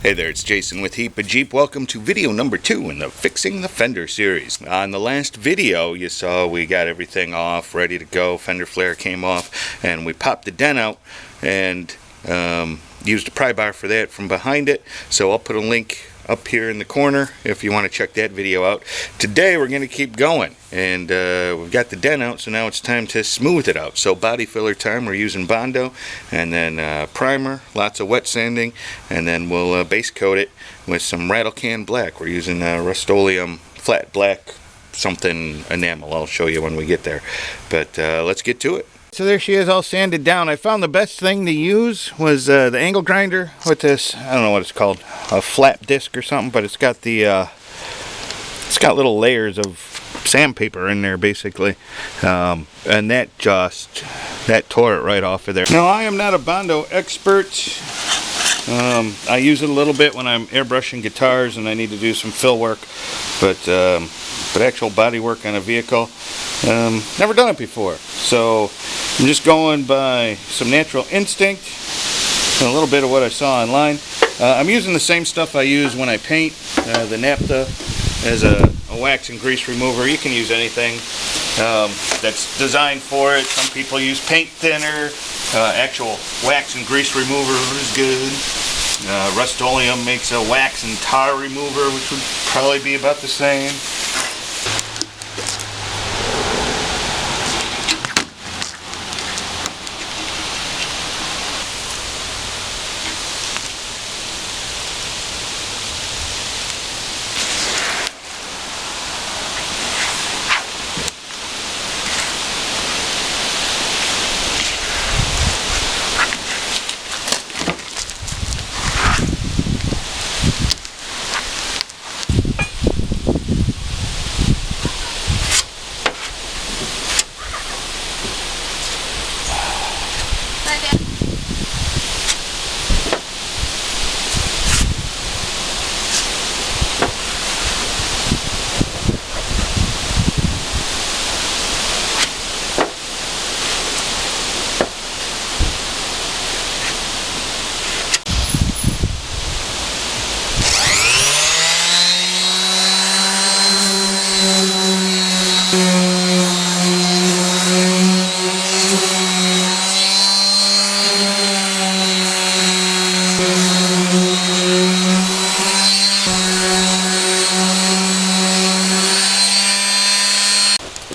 Hey there, it's Jason with Heap of Jeep. Welcome to video number 2 in the Fixing the Fender series. On the last video, you saw we got everything off, ready to go. Fender flare came off, and we popped the dent out and used a pry bar for that from behind it. So I'll put a link up here in the corner if you want to check that video out. Today we're going to keep going, and we've got the dent out, so now it's time to smooth it out. So body filler time, we're using Bondo, and then primer, lots of wet sanding, and then we'll base coat it with some rattle can black. We're using Rust-Oleum flat black something enamel. I'll show you when we get there, but let's get to it. So there she is, all sanded down. I found the best thing to use was the angle grinder with this, I don't know what it's called, a flat disc or something, but it's got the it's got little layers of sandpaper in there basically, and that tore it right off of there. Now, I am not a Bondo expert. I use it a little bit when I'm airbrushing guitars and I need to do some fill work, but actual body work on a vehicle, never done it before. So I'm just going by some natural instinct and a little bit of what I saw online. I'm using the same stuff I use when I paint, the naphtha as a wax and grease remover. You can use anything that's designed for it. Some people use paint thinner. Actual wax and grease remover is good. Rust-Oleum makes a wax and tar remover, which would probably be about the same.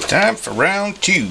Time for round 2.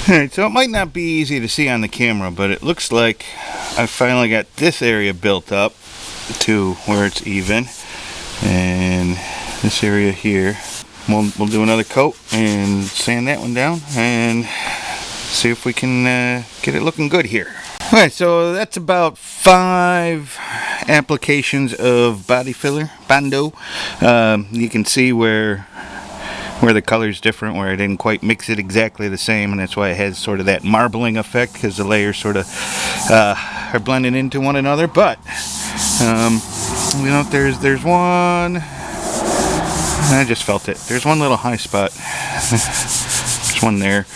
Alright, so it might not be easy to see on the camera, but it looks like I finally got this area built up to where it's even, and this area here, we'll do another coat and sand that one down and see if we can get it looking good here. Alright, so that's about 5 applications of body filler, Bondo. You can see where the color's different, where I didn't quite mix it exactly the same, and that's why it has sort of that marbling effect, because the layers sort of are blending into one another. But you know, there's one, I just felt it, there's one little high spot. There's one there,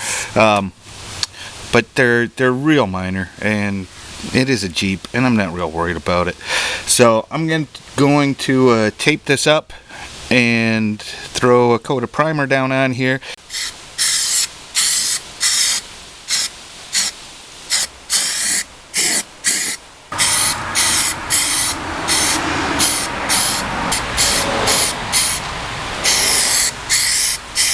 but they're real minor, and it is a Jeep, and I'm not real worried about it. So I'm going to tape this up and throw a coat of primer down on here.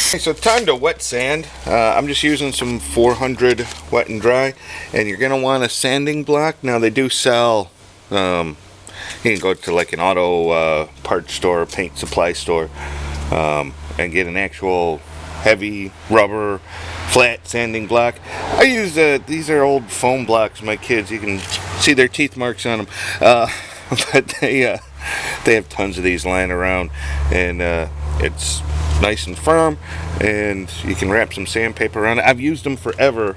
Okay, so time to wet sand. I'm just using some 400 wet and dry, and you're going to want a sanding block. Now they do sell, you can go to like an auto parts store, paint supply store, and get an actual heavy rubber flat sanding block. I use these are old foam blocks. My kids, you can see their teeth marks on them, but they have tons of these lying around, and it's nice and firm, and you can wrap some sandpaper around it. I've used them forever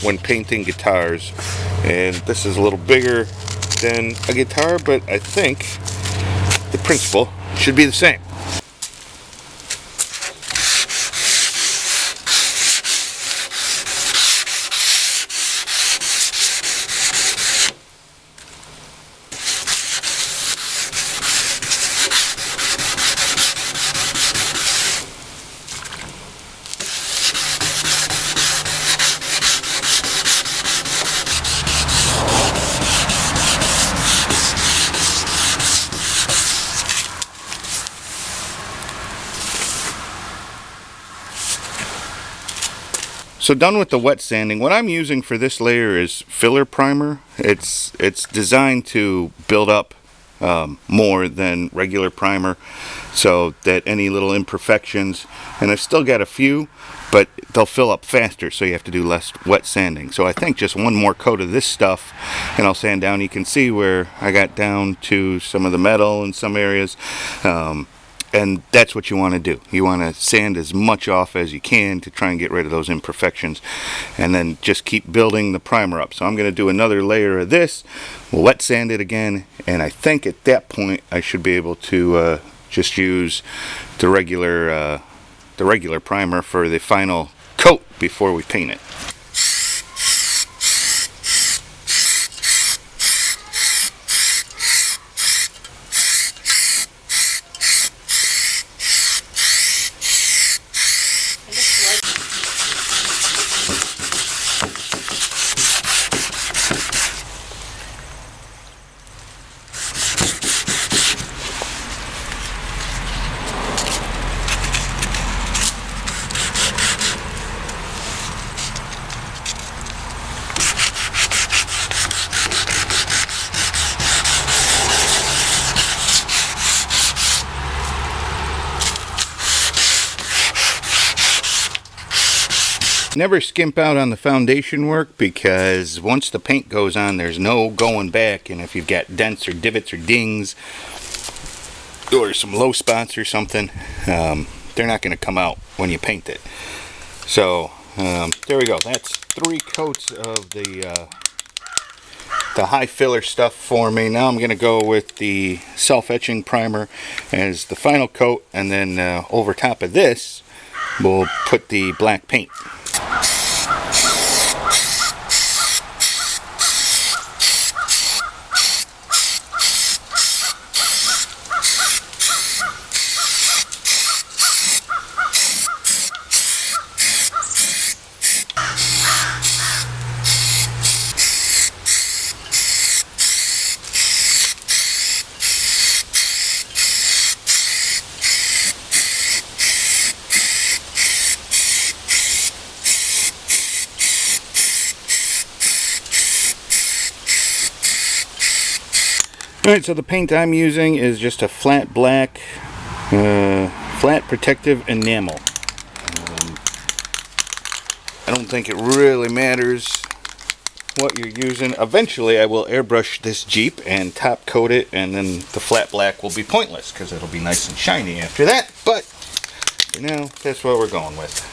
when painting guitars, and this is a little bigger than a guitar, but I think the principle should be the same. So done with the wet sanding. What I'm using for this layer is filler primer. It's designed to build up more than regular primer, so that any little imperfections, and I've still got a few, but they'll fill up faster, so you have to do less wet sanding. So I think just one more coat of this stuff and I'll sand down. You can see where I got down to some of the metal in some areas. And that's what you want to do. You want to sand as much off as you can to try and get rid of those imperfections, and then just keep building the primer up. So I'm going to do another layer of this, we'll wet sand it again, and I think at that point I should be able to just use the regular primer for the final coat before we paint it. Never skimp out on the foundation work, because once the paint goes on, there's no going back. And if you've got dents or divots or dings or some low spots or something, they're not going to come out when you paint it. So there we go. That's 3 coats of the high filler stuff for me. Now I'm going to go with the self-etching primer as the final coat, and then over top of this we'll put the black paint. Alright, so the paint I'm using is just a flat black, flat protective enamel. I don't think it really matters what you're using. Eventually I will airbrush this Jeep and top coat it, and then the flat black will be pointless because it'll be nice and shiny after that. But for now, that's what we're going with.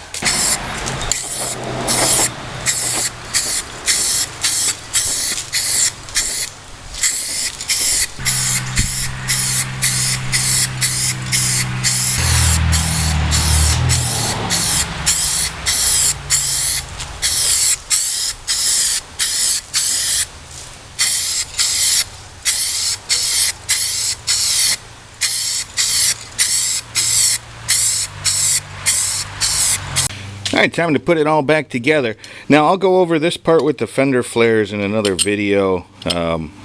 Alright, time to put it all back together. Now I'll go over this part with the fender flares in another video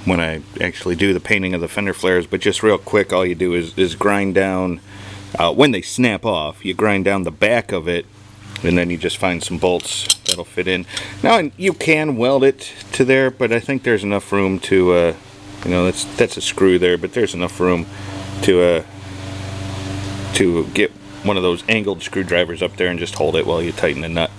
when I actually do the painting of the fender flares, but just real quick, all you do is grind down, when they snap off, you grind down the back of it, and then you just find some bolts that'll fit in. Now you can weld it to there, but I think there's enough room to, you know, that's a screw there, but there's enough room to get one of those angled screwdrivers up there and just hold it while you tighten the nut.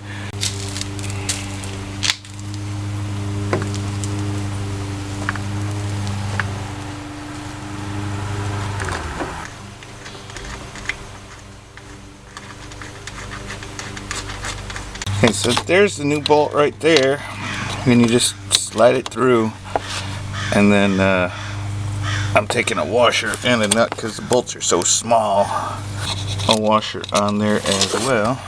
Okay, so there's the new bolt right there, and you just slide it through, and then I'm taking a washer and a nut because the bolts are so small. A washer on there as well.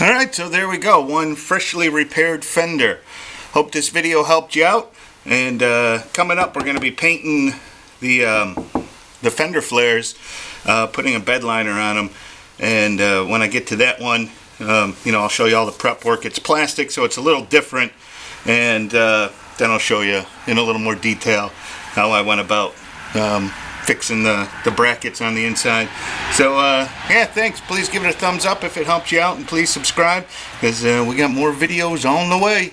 Alright, so there we go. One freshly repaired fender. Hope this video helped you out. And coming up, we're going to be painting the fender flares, putting a bed liner on them. And when I get to that one, you know, I'll show you all the prep work. It's plastic, so it's a little different. And then I'll show you in a little more detail how I went about fixing the brackets on the inside. So yeah, thanks. Please give it a thumbs up if it helped you out, and please subscribe, because we got more videos on the way.